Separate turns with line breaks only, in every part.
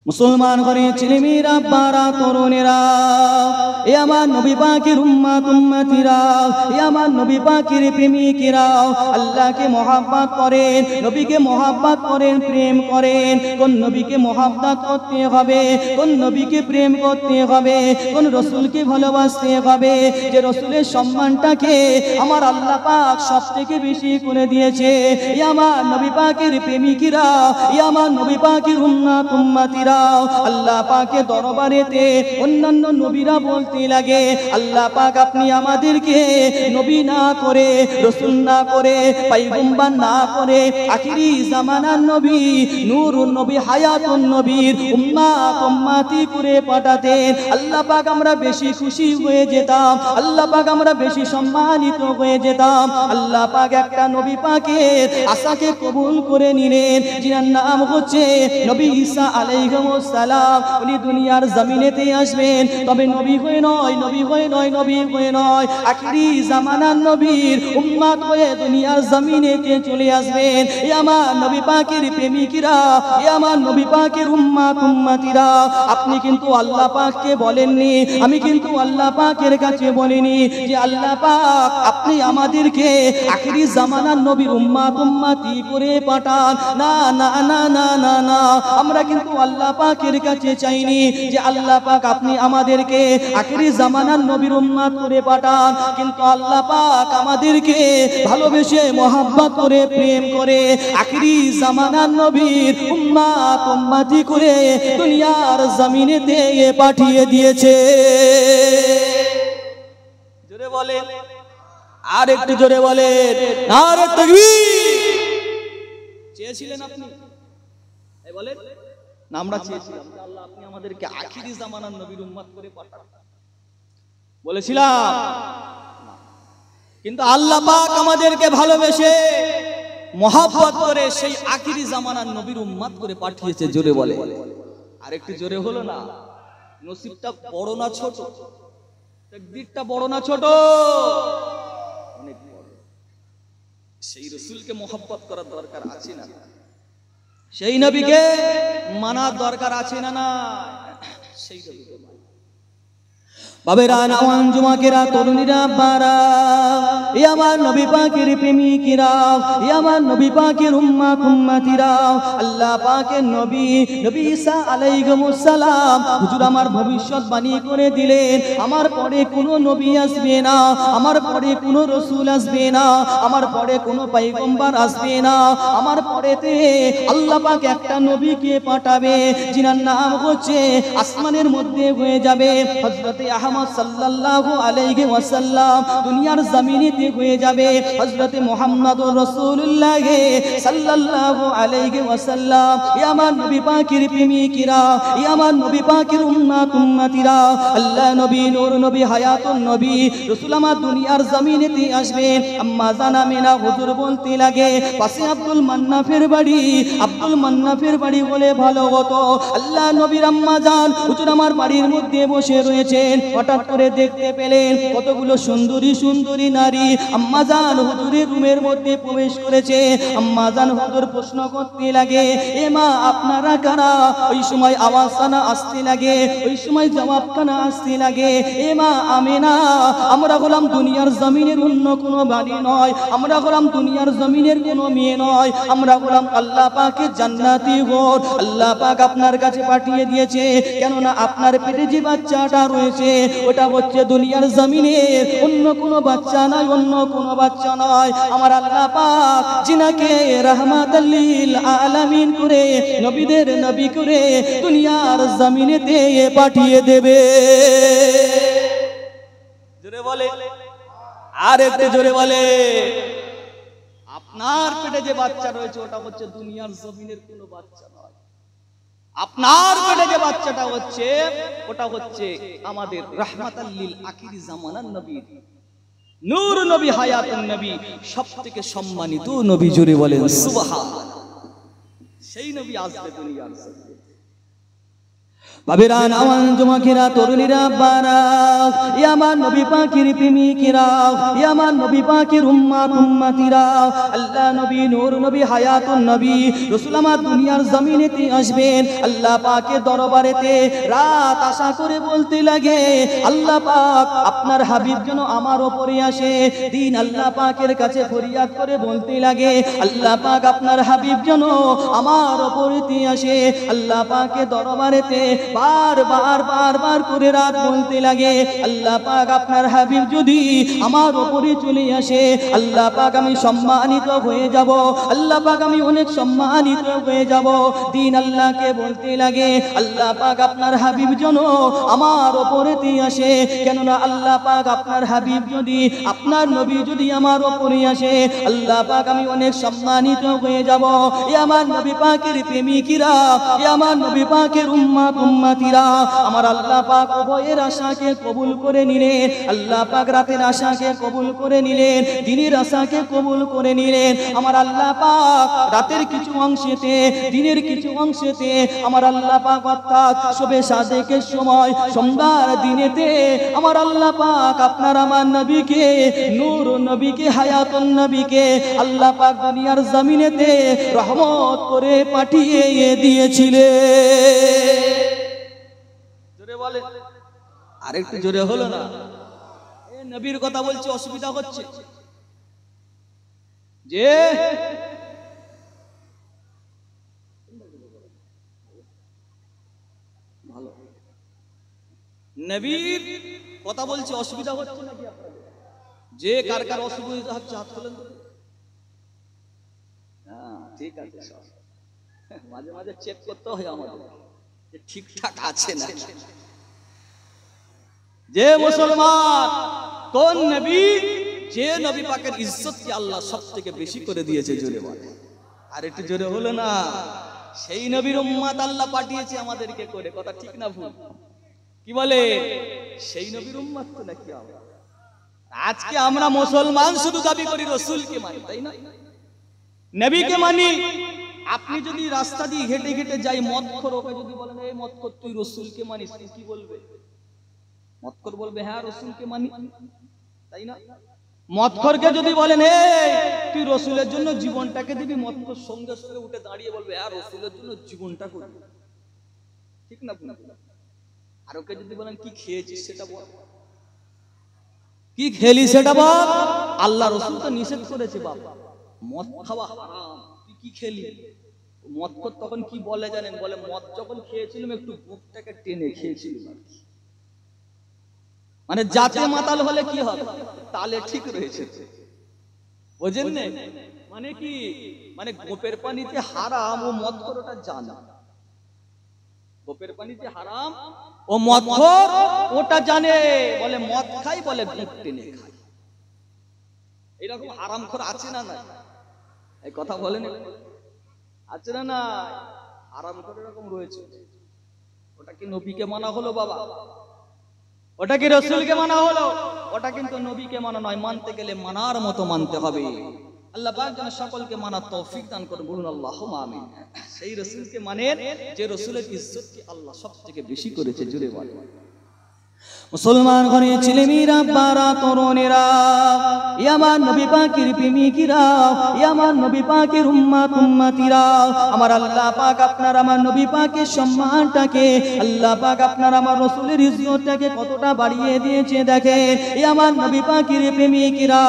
মুসলমান করে ছেলেমেয়েরা বারা তরুণেরা, এ আমার নবী পাকের উম্মত উম্মতিরা, এ আমার নবী পাকের প্রেমিকেরা, আল্লাহকে মহব্বত করেন, নবীকে মহব্বত করেন, প্রেম করেন। কোন নবীকে মহব্বত করতে হবে, কোন নবীকে প্রেম করতে হবে, কোন রসুলকে ভালোবাসতে হবে, যে রসুলের সম্মানটাকে আমার আল্লাহ পাক সব থেকে বেশি করে দিয়েছে। এ আমার নবী পাকের প্রেমিকেরা, এ আমার নবী পাকের উম্মত উম্মতিরা, আল্লাহ পাকের দরবারেতে অন্যান্য নবীরা বলতে লাগে, আল্লাহ পাক আপনি আমাদেরকে নবী না করে, রসুল না করে, পয়গম্বর না করে, আখিরি জামানার নবী, নূরুন নবী, হায়াতুন নবীর উম্মত উম্মতি করে পাঠাতেন। আল্লাহ পাক আমরা বেশি খুশি হয়ে যেতাম, আল্লাহ পাক আমরা বেশি সম্মানিত হয়ে যেতাম। আল্লাহ পাক একটা নবী পাকের আশাকে কবুল করে নিলেন, যার নাম হচ্ছে নবী ঈসা আলাইহিস সালাম। উনি দুনিয়ার জমিনেতে আসবেন, তবে নবী হয়ে নয়, নবী হয়ে নয়, নবী হয়ে নয়, আখিরি জামানার নবীর উম্মত হয়ে দুনিয়ার জমিনেতে চলে আসবেন। এ আমার নবী পাকের প্রেমিকরা, এ আমার নবী পাকের উম্মত উম্মতিরা, আপনি কিন্তু আল্লাহ পাককে বলেননি, আমি কিন্তু আল্লাহ পাকের কাছে বলিনি যে আল্লাহ পাক আপনি আমাদেরকে আখিরি জামানার নবীর উম্মত উম্মতি করে পাঠান। না না না না না না, আমরা কিন্তু আল্লাহ পাকের কাছে চাইনি যে আল্লাহ পাক আপনি আমাদেরকে আখিরি জামানার নবীর উম্মত করে পাঠান, কিন্তু আল্লাহ পাক আমাদেরকে ভালোবেসে মহব্বত করে প্রেম করে আখিরি জামানার নবীর উম্মত উম্মতি করে দুনিয়ার জমিনেতে পাঠিয়ে দিয়েছে। জোরে বলেন, আর একটু জোরে বলেন, নারে তাকবীর। চেয়েছিলেন আপনি, এই বলেন না, আমরা চেয়েছিলাম যে আল্লাহ আপনি আমাদেরকে আখিরি জামানার নবীর উম্মত করে পাঠান, বলেছিলাম। কিন্তু আল্লাহ পাক আমাদেরকে ভালোবেসে মহব্বত করে সেই আখিরি জামানার নবীর উম্মত করে পাঠিয়েছে। জোরে বলে, আর একটু জোরে হলো না? নসিবটা বড় না ছোট? তাকদীরটা বড় না ছোট? অনেক বড়। সেই রাসূলকে মহব্বত করার দরকার আছে না? সেই নবীকে মানার দরকার আছে না? না, সেই নবীকে বাবেরা, নওয়ান যুবকেরা, তরুণীরা, বারা, এ আমার নবী পাকের প্রেমিকেরা, এ আমার নবী পাকের উম্মত উম্মতিরা, আল্লাহ পাকের নবী নবী ঈসা আলাইহিস সালাম হুজুর আমার ভবিষ্যৎবাণী করে দিলেন, আমার পরে কোনো নবী আসবে না, আমার পরে কোনো রসুল আসবে না, আমার পরে কোনো পয়গম্বর আসবে না, আমার পরেতে আল্লাহ পাক একটা নবীকে পাঠাবে, যিনার নাম হচ্ছে আসমানের মধ্যে হয়ে যাবে হযরতে আহমদ সাল্লাল্লাহু আলাইহি ওয়াসাল্লাম, দুনিয়ার জমিনেতে হয়ে যাবে হযরতে মুহাম্মদুর রাসূলুল্লাহ সাল্লাল্লাহু আলাইহি ওয়াসাল্লাম। এ আমার নবী পাকের প্রেমিকরা, এ আমার নবী পাকের উম্মত উম্মতিরা, আল্লাহ নবী, নূর নবী, হায়াতুন নবী রাসূল আমার দুনিয়ার জমিনেতে আসবেন। আম্মা জান আমিনা হুজুর বলতে লাগে, পাশে আব্দুল মান্নাফের বাড়ি, আব্দুল মান্নাফের বাড়ি বলে ভালো হতো। আল্লাহ নবীর আম্মা জান হুজুর আমার বাড়ির মধ্যে বসে রয়েছেন, হঠাৎ করে দেখতে পেলেন কতগুলো সুন্দরী সুন্দরী নারী আম্মা জান হুজুরের রুমের মধ্যে প্রবেশ করেছে। আম্মা জান হুজুর প্রশ্ন করতে লাগে, এ মা আপনারা কারা? ওই সময় আওয়াজ কানা আসতে লাগে, ওই সময় জবাব কানা আসতে লাগে, এ মা আমিনা, আমরা হলাম দুনিয়ার জমিনের অন্য কোনো বাড়ি নয়, আমরা হলাম দুনিয়ার জমিনের কোনো মেয়ে নয়, আমরা হলাম আল্লাহ পাকের জান্নাতি ঘর। আল্লাহ পাক আপনার কাছে পাঠিয়ে দিয়েছে, কেননা আপনার পেটে যে বাচ্চাটা রয়েছে ওটা হচ্ছে দুনিয়ার জমিনের অন্য কোনো বাচ্চা নয়, অন্য কোনো বাচ্চা নয়, আমার আল্লাহ পাক যিনাকে রাহমাতাল লিল আলামিন করে নবীদের নবী করে দুনিয়ার জমিনেতে পাঠিয়ে দেবে। জোরে বলে, আর একটু জোরে বলে, আপনার পেটে যে বাচ্চা রয়েছে ওটা হচ্ছে দুনিয়ার জমিনের কোনো বাচ্চা নয়, আপনার পেটে যে বাচ্চাটা হচ্ছে ওটা হচ্ছে আমাদের রাহমাতাল লিল আখিরি জামানার নবী, নূর নবী, হায়াতুন নবী, সবথেকে সম্মানিত নবী। জোরে বলেন সুবহানাল্লাহ। সেই নবী আসবে দুনিয়ার জমিনে। বাবেরা নওয়ান যুবকেরা তরুণীরা আব্বারা এ আমার নবী পাকের প্রেমিকেরা এ আমার নবী পাকের উম্মত উম্মতিরা আল্লাহ নবী নূর নবী হায়াতুন নবী রাসূল আমার দুনিয়ার জমিনেতে আসবেন আল্লাহ পাকের দরবারেতে রাত আশা করে বলতে লাগে আল্লাহ পাক আপনার হাবিব যেন আমার উপরে আসে দিন আল্লাহ পাকের কাছে ফরিয়াদ করে বলতে লাগে আল্লাহ পাক আপনার হাবিব যেন আমার উপরে আসে আল্লাহ পাকের দরবারেতে বারবার করে রাত বলতে লাগে আল্লাহ পাক আপনার হাবিব যদি আমার উপরে চলে আসে আল্লাহ পাক আমি সম্মানিত হয়ে যাব আল্লাহ পাক আমি অনেক সম্মানিত হয়ে যাব দিন আল্লাহকে বলতে লাগে আল্লাহ পাক আপনার হাবিব যেন আমার উপরেতে আসে কেননা আল্লাহ পাক আপনার হাবিব যদি আপনার নবী যদি আমার উপরে আসে আল্লাহ পাক আমি অনেক সম্মানিত হয়ে যাব এ আমার নবী পাকের প্রেমিকরা এ আমার নবী পাকের উম্মত উম্মতিরা আমার আল্লাহ পাক উভয়ের আশাকে কবুল করে নিলেন আল্লাহ পাক রাতের আশাকে কবুল করে নিলেন দিনের আশাকে কবুল করে নিলেন আমার আল্লাহ পাক রাতের কিছু অংশেতে দিনের কিছু অংশেতে আমার আল্লাহ পাক অর্থাৎ শবে সাদেকের সময় সন্ধ্যার দিনেতে আমার আল্লাহ পাক আপনার আমার নবীকে নূর নবীকে হায়াতুন নবীকে আল্লাহ পাক দুনিয়ার জমিনেতে রহমত করে পাঠিয়ে দিয়েছিলেন জোরে বলে আরেকটু জোরে হলো না এই নবীর কথা বলছি অসুবিধা হচ্ছে যে ভালো নবীর কথা বলছি অসুবিধা হচ্ছে নাকি আপনাদের যে কার কার অসুবিধা হচ্ছে হাত তোলেন হ্যাঁ ঠিক আছে মাঝে মাঝে চেক করতে হয় আমাদের যে ঠিকঠাক আছে না যে মুসলমান কোন নবী যে নবী পাকের ইজ্জতকে আল্লাহ সবথেকে বেশি করে দিয়েছে জোরে বলে আর একটু জোরে হলো না সেই নবীর উম্মত আল্লাহ পাঠিয়েছে আমাদেরকে করে কথা ঠিক না ভুল কি বলে সেই নবীর উম্মত তো নাকি আমরা আজকে আমরা মুসলমান শুধু দাবি করি রাসূলকে মানি তাই না নবীকে মানি আপনি যদি রাস্তা দিয়ে হেঁটে হেঁটে যাই মদখোর ওকে যদি বলেন এই মদখোর তুই রাসূলকে মানিস কি বলবে মদখোর বলবে হ্যাঁ রাসূলকে মানি তাই না মদখোরকে যদি বলেন এই তুই রাসূলের জন্য জীবনটাকে দিবি মদখোর সঙ্গে সঙ্গে উঠে দাঁড়িয়ে বলবে হ্যাঁ রাসূলের জন্য জীবনটা করবি ঠিক না আর ওকে যদি বলেন কি খেয়েছিস সেটা বল কি খেলি সেটা বল আল্লাহ রাসূল তো নিষেধ করেছে বাবা মদ খাওয়া হারাম তুই কি খেলি মদখোর তখন কি বলে জানেন বলে মদ যখন খেয়েছিলাম একটু বুকটাকে টেনে খেয়েছিলাম মানে জাতে মাতাল হলে কি হবে তালে ঠিক রয়েছে বুঝেন না মানে কি মানে গোপের পানিতে হারাম ও মদখোর ওটা জানে গোপের পানিতে হারাম ও মদখোর ওটা জানে বলে মদ খাই বলে বুক টেনে খাই এরকম হারামখোর আছে না না এই কথা বলেন আছে না না হারামখোর এরকম রয়েছে ওটা কি নবীকে মানা হলো বাবা ওটা কি রাসূলকে মানা হলো ওটা কিন্তু নবীকে মানা নয় মানতে গেলে মানার মতো মানতে হবে আল্লাহ পাক যেন সকলকে মানার তৌফিক দান করুন বলুন আল্লাহুম্মা আমিন সেই রাসূলকে মানেন যে রাসূলের ইজ্জতকে আল্লাহ সবথেকে বেশি করেছে জোরে বলেন মুসলমান ঘরে ছেলেমেয়েরা বারা তরুণেরা আমার নবী পাকের প্রেমিকরা আমার নবী পাকের উম্মত উম্মতিরা আমার আল্লাহ পাক আপনার আমার নবী পাকের সম্মানটাকে আল্লাহ পাক আপনার আমার রাসূলের ইজ্জতটাকে কতটা বাড়িয়ে দিয়েছে দেখেন আমার নবী পাকের প্রেমিকরা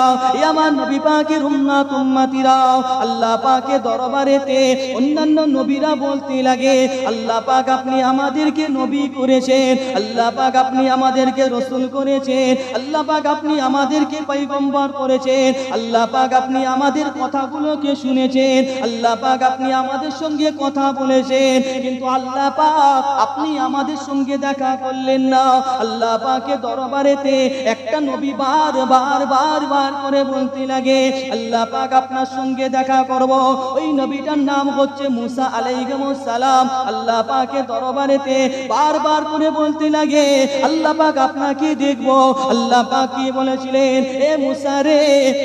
আমার নবী পাকের উম্মত উম্মতিরা আল্লাহ পাকের দরবারেতে অন্যান্য নবীরা বলতে লাগে আল্লাহ পাক আপনি আমাদেরকে নবী করেছেন আল্লাহ পাক আপনি আমাদেরকে রাসূল করেছেন আল্লাহ পাক আপনি আমাদেরকে পয়গম্বর করেছেন আল্লাহ পাক আপনি আমাদের কথাগুলোকে শুনেছেন আল্লাহ পাক আপনি আমাদের সঙ্গে কথা বলেছেন কিন্তু আল্লাহ পাক আপনি আমাদের সঙ্গে দেখা করলেন না আল্লাহ পাকের দরবারেতে একটা নবী বার করে বলতে লাগে আল্লাহ পাক আপনার সঙ্গে দেখা করব ওই নবীটার নাম হচ্ছে মুসা আলাইহিস সালাম আল্লাহ পাকের দরবারেতে বারবার করে বলতে লাগে আল্লাহ আল্লাহ পাক আপনাকে দেখবো। আল্লাহ পাক কি বলেছিলেন, এ মুসা রে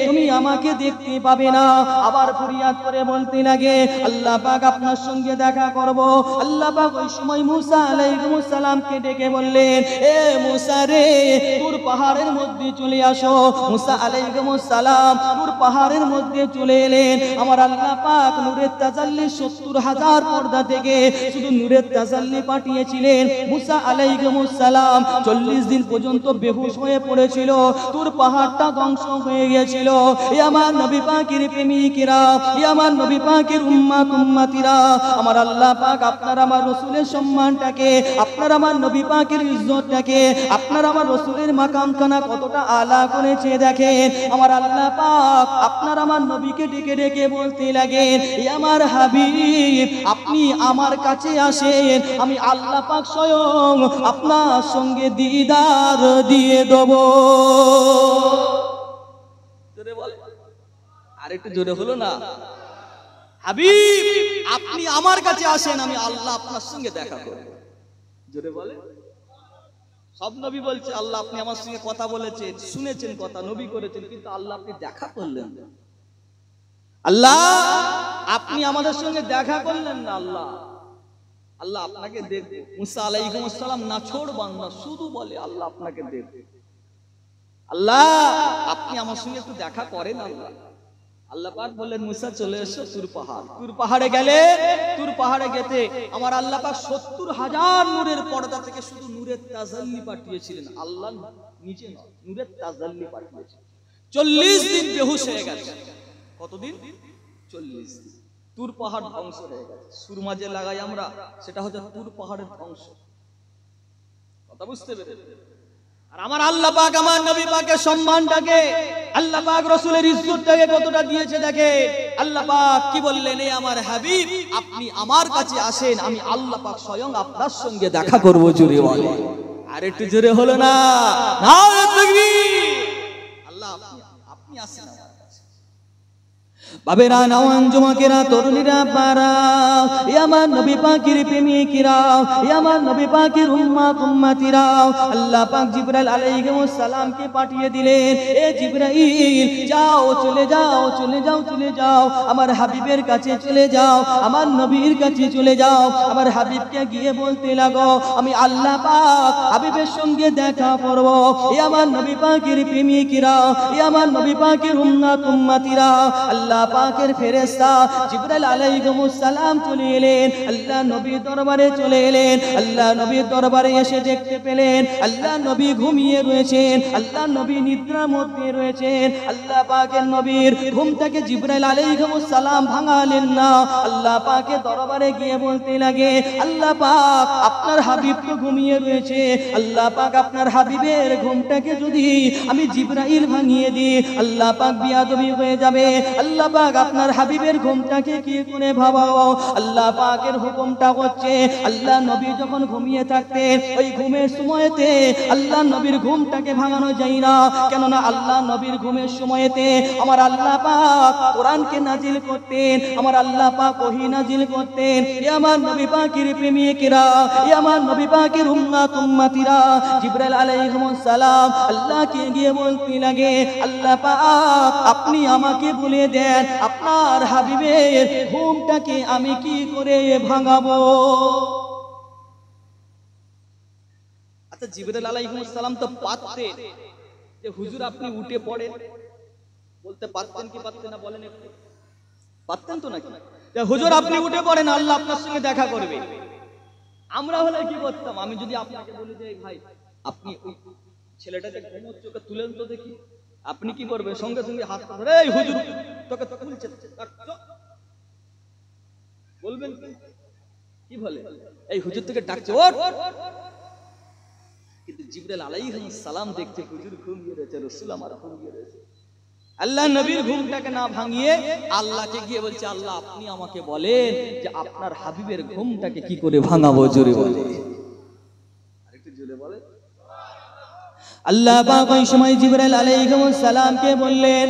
তুমি আমাকে দেখতে পাবে না। আবার ফরিয়াদ করে বলতে লাগে আল্লাহ পাক আপনার সঙ্গে দেখা করব। আল্লাহ পাক ওই সময় মুসা আলাইহিস সালামকে ডেকে বললেন, এ মুসা রে তুর পাহাড়ের মধ্যে চলে আসো। মুসা আলাইহিস সালাম তুর পাহাড়ের মধ্যে চলে এলেন। আমার আল্লাহ পাক নূরের তাজাল্লি ৭০,০০০ পর্দা থেকে শুধু নূরের তাজাল্লি পাঠিয়েছিলেন। মুসা আলাইহিস সালাম ৪০ দিন পর্যন্ত বেহুশ হয়ে পড়েছিল। তুর পাহাড়টা ধ্বংস হয়ে গিয়েছিল। এ আমার নবী পাকের প্রেমিকেরা, এ আমার নবী পাকের উম্মতিরা, আমার আল্লাহ পাক আপনার আমার রাসূলের সম্মানটাকে, আপনার আমার নবী পাকের ইজ্জতটাকে, আপনার আমার রাসূলের মাকামখানা কতটা আলা করেছে দেখেন। আমার আল্লাহ পাক আপনার আমার নবীকে ডেকে ডেকে বলতে লাগেন, এ আমার হাবিব আপনি আমার কাছে আসেন, আমি আল্লাহ পাক স্বয়ং আপনার সঙ্গে দিদার দিয়ে দেব। জোরে বলে, আর একটু জোরে হলো না? হাবিব আপনি আমার কাছে আসেন, আমি আল্লাহ আপনার সঙ্গে দেখা করব। জোরে বলে। সব নবী বলছে আল্লাহ আপনি আমার সঙ্গে কথা বলেছেন, শুনেছেন কথা, নবী করেছেন, কিন্তু আল্লাহ আপনি দেখা করলেন না। আল্লাহ আপনি আমাদের সঙ্গে দেখা করলেন না। আল্লাহ আল্লাহ আপনাকে দেখবে। মুসা আলাইহিস সালাম নাছোড় বান্দা, শুধু বলে আল্লাহ আপনাকে দেখবে। আল্লাহ আপনি আমার সঙ্গে একটু দেখা করেন। আল্লাহ আল্লাহ পাক বললেন মুসা চলে এসো তুর পাহাড়। তুর পাহাড়ে গেলে, তুর পাহাড়ে গেতে আমার আল্লাহ পাক ৭০,০০০ নূরের পর্দা থেকে শুধু নূরের তাজাল্লি পাঠিয়েছিলেন। আল্লাহ নিজে নয়, নূরের তাজাল্লি পাঠিয়েছিলেন। ৪০ দিন বেহুশ হয়ে গেছে। কতদিন? ৪০ দিন। তুর পাহাড় ধ্বংস হয়ে গেছে। সুরমা যে লাগাই আমরা, সেটা হচ্ছে তুর পাহাড়ের ধ্বংস। কথা বুঝতে পেরেছেন? আর আমার আল্লাহ পাক আমার নবী পাকের সম্মানটাকে, আল্লাহ পাক রাসূলের ইজ্জতটাকে কতটা দিয়েছে দেখে। আল্লাহ পাক কি বললেন, এ আমার হাবিব আপনি আমার কাছে আসেন, আমি আল্লাহ পাক স্বয়ং আপনার সঙ্গে দেখা করব। জোরে বলে, আর একটু জোরে হলো না? নারে তাকবীর। আল্লাহ আপনি আসেন আমার কাছে। বাবেরা, নওয়ান যুবকেরা, তরুণীরা, পারা, এ আমার নবী পাকের প্রেমিকেরা, এ আমার নবী পাকের উম্মতিরা, আল্লাহ পাক জিবরাইল আলাইহিস সালামকে পাঠিয়ে দিলেন, এ জিবরাইল যাও, চলে যাও, চলে যাও, চলে যাও, আমার হাবিবের কাছে চলে যাও, আমার নবীর কাছে চলে যাও। আমার হাবিবকে গিয়ে বলতে লাগো আমি আল্লাহ পাক হাবিবের সঙ্গে দেখা করব। এ আমার নবী পাকের প্রেমিকেরা, এ আমার নবী পাকের উম্মতিরা, আল্লাহ পাকের ফেরেশতা জিবরাইল আলাইহিস সালাম চলে এলেন। আল্লাহ নবীর দরবারে চলে এলেন। আল্লাহ নবীর দরবারে এসে দেখতে পেলেন আল্লাহ নবী ঘুমিয়ে রয়েছেন, আল্লাহ নবী নিদ্রার মধ্যে রয়েছেন। আল্লাহ পাকের নবীর ঘুম থেকে জিবরাইল আলাইহিস সালাম ভাঙালেন না। আল্লাহ পাকের দরবারে গিয়ে বলতে লাগে, আল্লাহ পাক আপনার হাবিব তো ঘুমিয়ে রয়েছে, আল্লাহ পাক আপনার হাবিবের ঘুমটাকে যদি আমি জিবরাইল ভাঙিয়ে দিই, আল্লাহ পাক বিয়াদবি হয়ে যাবে। আল্লাহ পাক আপনার হাবিবের ঘুমটাকে কি করে ভাবাও? আল্লাহ পাকের হুকুমটা হচ্ছে আল্লাহ নবী যখন ঘুমিয়ে থাকতেন, ওই ঘুমের সময়তে আল্লাহ নবীর ঘুমটাকে ভাঙানো যায় না। কেননা আল্লাহ নবীর ঘুমের সময়তে আমার আল্লাহ পাক কোরআনকে নাজিল করতেন, আমার আল্লাহ পাক ওহী নাজিল করতেন। এ আমার নবী পাকের প্রেমিকেরা, এ আমার নবী পাকের উম্মতিরা, জিবরাইল আলাইহিস সালাম আল্লাহকে গিয়ে বলতে লাগে, আল্লাহ পাক আপনি আমাকে বলে দেন আপনার হাবিবের ঘুমটাকে আমি কি করে ভাঙাবো? আচ্ছা, জিবরাইল আলাইহিস সালাম তো পারতেন যে হুজুর আপনি উঠে পড়েন, বলতে পারতেন কি পারতেন না? বলেন একটু। পারতেন তো নাকি? যে হুজুর আপনি উঠে পড়েন, আল্লাহ আপনার সঙ্গে দেখা করবে। আমরা হলে কি করতাম? আমি যদি আপনাকে বলি যে ভাই আপনি ওই ছেলেটাকে ঘুমোচ্ছে ওকে তুলেন তো দেখি, আপনি কি করবেন? সঙ্গে সঙ্গে হাত ধরে, এই হুজুর তোকে তো তুলছে, বলবেন কি বলে? এই হুজুর থেকে ডাকছে, ওঠ। কিন্তু জিবরাইল আলাইহিস সালাম দেখতে হুজুর ঘুমিয়ে রয়েছে, রাসূল আমার ঘুমিয়ে রয়েছে। আল্লাহ নবীর ঘুমটাকে না ভাঙিয়ে আল্লাহকে গিয়ে বলছে, আল্লাহ আপনি আমাকে বলেন যে আপনার হাবিবের ঘুমটাকে কি করে ভাঙাবো? জোরে বলে, আরেকটু জোরে বলে। আল্লাহ পাক ওই সময় জিবরাইল আলাইহিস সালামকে বললেন,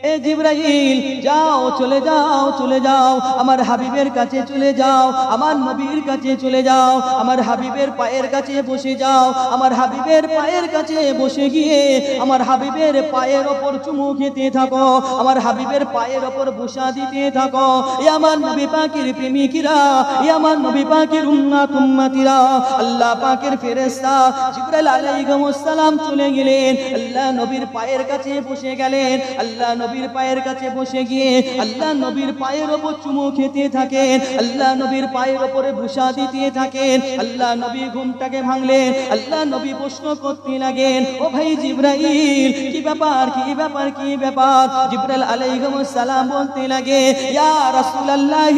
এ এ জিবরাইল যাও, চলে যাও, চলে যাও, আমার হাবিবের কাছে চলে যাও, আমার নবীর কাছে চলে যাও, আমার হাবিবের পায়ের কাছে বসে যাও, আমার হাবিবের পায়ের কাছে বসে গিয়ে আমার হাবিবের পায়ের ওপর চুমু খেতে থাকো, আমার হাবিবের পায়ের ওপর বসা দিতে থাকো। এ আমার নবী পাকের প্রেমিকরা, এ আমার নবী পাকের উম্মতিরা, আল্লাহ পাকের ফেরেশতা জিবরাইল আলাইহিস সালাম চলে গেলেন, আল্লাহ নবীর পায়ের কাছে বসে গেলেন, আল্লাহ নবীর পায়ের কাছে বসে গিয়ে আল্লাহ নবীর পায়ের ওপর চুমু খেতে থাকেন, আল্লাহ নবীর পায়ের ওপরে বসা দিতে থাকেন। আল্লাহ নবী ঘুমটাকে ভাঙলেন, আল্লাহ নবী প্রশ্ন করতে লাগেন, ও ভাই জিবরাইল কি ব্যাপার, কি ব্যাপার, কি ব্যাপার? জিবরাইল আলাইহিস সালাম বলতে লাগে, ইয়া রাসূলুল্লাহ,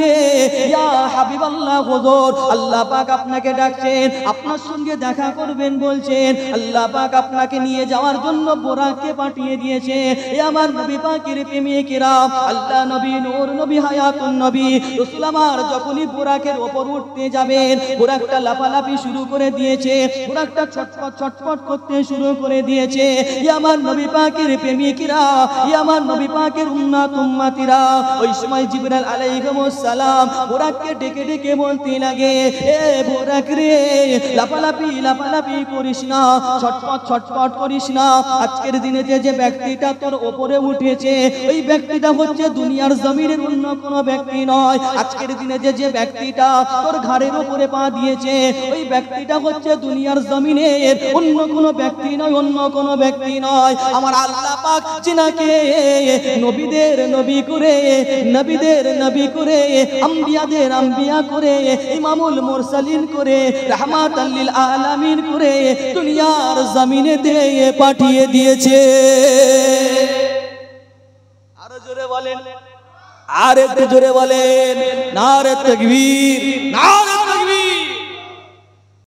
ইয়া হাবিবাল্লাহ, হুজুর আল্লাহ পাক আপনাকে ডাকছেন, আপনার সঙ্গে দেখা করবেন বলছেন, আল্লাহ পাক আপনাকে নিয়ে যাওয়ার জন্য বোরাককে পাঠিয়ে দিয়েছে। এ আমার নবী পাকের প্রেমিকেরা, আল্লাহ নবী নূর নবী হায়াতুন নবী রাসূল আমার যখনই বোরাকের উপর উঠতে যাবেন, বোরাকটা লাফালাফি শুরু করে দিয়েছে, বোরাকটা ছটফট ছটফট করতে শুরু করে দিয়েছে। এ আমার নবী পাকের প্রেমিকেরা, এ আমার নবী পাকের উম্মতিরা, ওই সময় জিবরাইল আলাইহিস সালাম বোরাককে ডেকে ডেকে বলতে লাগে, এ বোরাক রে, লাফালাফি লাফালাফি করিস না, ছটফট ছটফট করিস না। আজকের দিনে যে ব্যক্তিটা তোর উপরে উঠেছে, ওই ব্যক্তিটা হচ্ছে দুনিয়ার জমিনের অন্য কোনো ব্যক্তি নয়। আজকের দিনে যে ব্যক্তিটা তোর ঘাড়ের উপরে পা দিয়েছে, ওই ব্যক্তিটা হচ্ছে দুনিয়ার জমিনের অন্য কোনো ব্যক্তি নয়, অন্য কোনো ব্যক্তি নয়। আমার আল্লাহ পাক যিনাকে নবীদের নবী করে, নবীদের নবী করে, আম্বিয়াদের আম্বিয়া করে, ইমামুল মুরসালিন করে, রাহমাতাল লিল আলামিন করে দুনিয়ার জমিনে দিয়ে পাঠিয়ে দিয়েছে। আরো জোরে বলেন, আর একটু জোরে বলেন, নারে তাকবীর, নারে